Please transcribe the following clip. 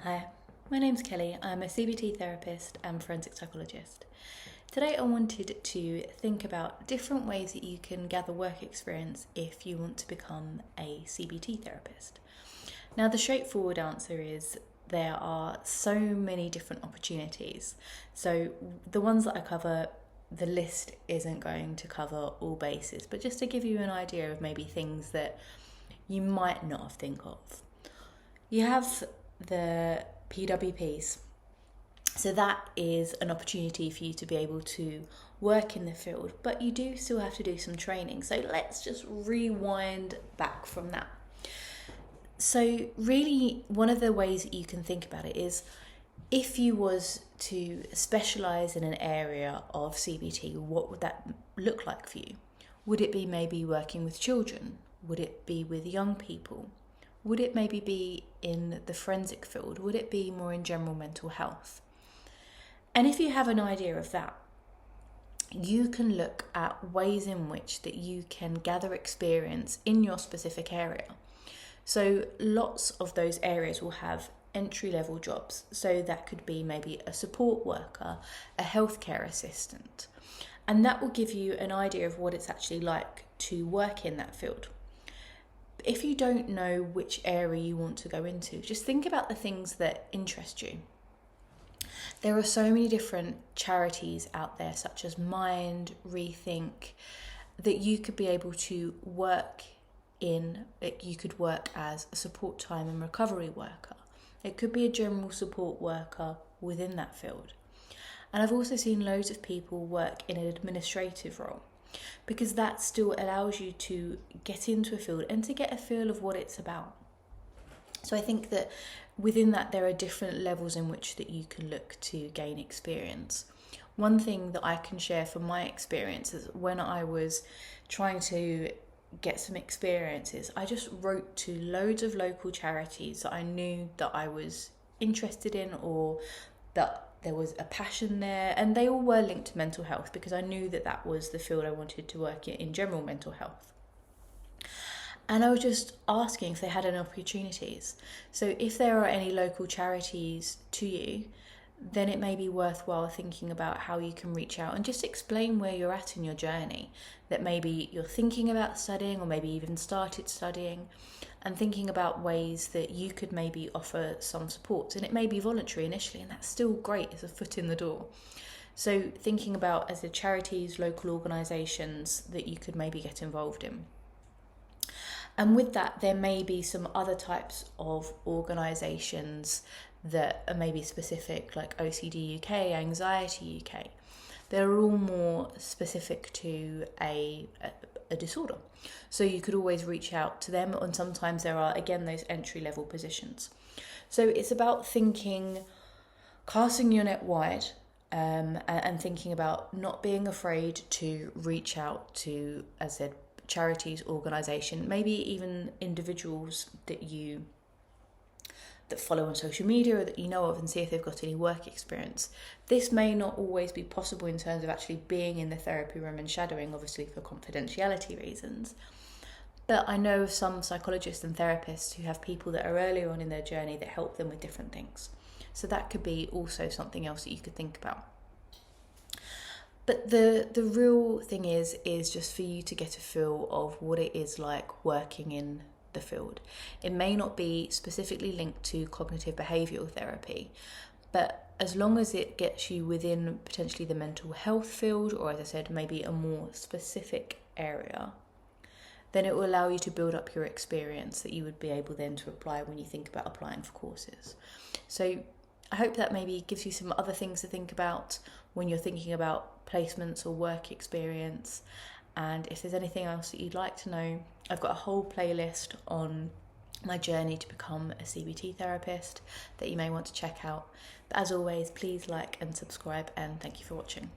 Hi, my name's Kelly. I'm a CBT therapist and forensic psychologist. Today I wanted to think about different ways that you can gather work experience if you want to become a CBT therapist. Now, the straightforward answer is there are so many different opportunities. So the ones that I cover, the list isn't going to cover all bases, but just to give you an idea of maybe things that you might not think of. You have the PWPs. So that is an opportunity for you to be able to work in the field, but you do still have to do some training. So let's just rewind back from that. So really, one of the ways that you can think about it is if you was to specialise in an area of CBT, what would that look like for you? Would it be maybe working with children? Would it be with young people? Would it maybe be in the forensic field? Would it be more in general mental health? And if you have an idea of that, you can look at ways in which that you can gather experience in your specific area. So lots of those areas will have entry-level jobs. So that could be maybe a support worker, a healthcare assistant. And that will give you an idea of what it's actually like to work in that field. If you don't know which area you want to go into, just think about the things that interest you. There are so many different charities out there, such as Mind, Rethink, that you could be able to work in. You could work as a support time and recovery worker. It could be a general support worker within that field. And I've also seen loads of people work in an administrative role, because that still allows you to get into a field and to get a feel of what it's about. So I think that within that there are different levels in which that you can look to gain experience. One thing that I can share from my experience is when I was trying to get some experiences, I just wrote to loads of local charities that I knew that I was interested in or that there was a passion there, and they all were linked to mental health because I knew that that was the field I wanted to work in general mental health. And I was just asking if they had any opportunities. So if there are any local charities to you, then it may be worthwhile thinking about how you can reach out and just explain where you're at in your journey, that maybe you're thinking about studying or maybe even started studying, and thinking about ways that you could maybe offer some support. And it may be voluntary initially, and that's still great as a foot in the door. So thinking about as the charities, local organisations that you could maybe get involved in. And with that, there may be some other types of organisations that are maybe specific, like OCD UK, Anxiety UK. They're all more specific to a disorder. So you could always reach out to them, and sometimes there are, again, those entry-level positions. So it's about casting your net wide, and thinking about not being afraid to reach out to, as I said, charities, organisation, maybe even individuals that follow on social media or that you know of, and see if they've got any work experience. This may not always be possible in terms of actually being in the therapy room and shadowing, obviously for confidentiality reasons. But I know of some psychologists and therapists who have people that are earlier on in their journey that help them with different things. So that could be also something else that you could think about. But the real thing is just for you to get a feel of what it is like working in the field. It may not be specifically linked to cognitive behavioural therapy, but as long as it gets you within potentially the mental health field, or as I said, maybe a more specific area, then it will allow you to build up your experience that you would be able then to apply when you think about applying for courses. So I hope that maybe gives you some other things to think about when you're thinking about placements or work experience. And if there's anything else that you'd like to know, I've got a whole playlist on my journey to become a CBT therapist that you may want to check out. But as always, please like and subscribe, and thank you for watching.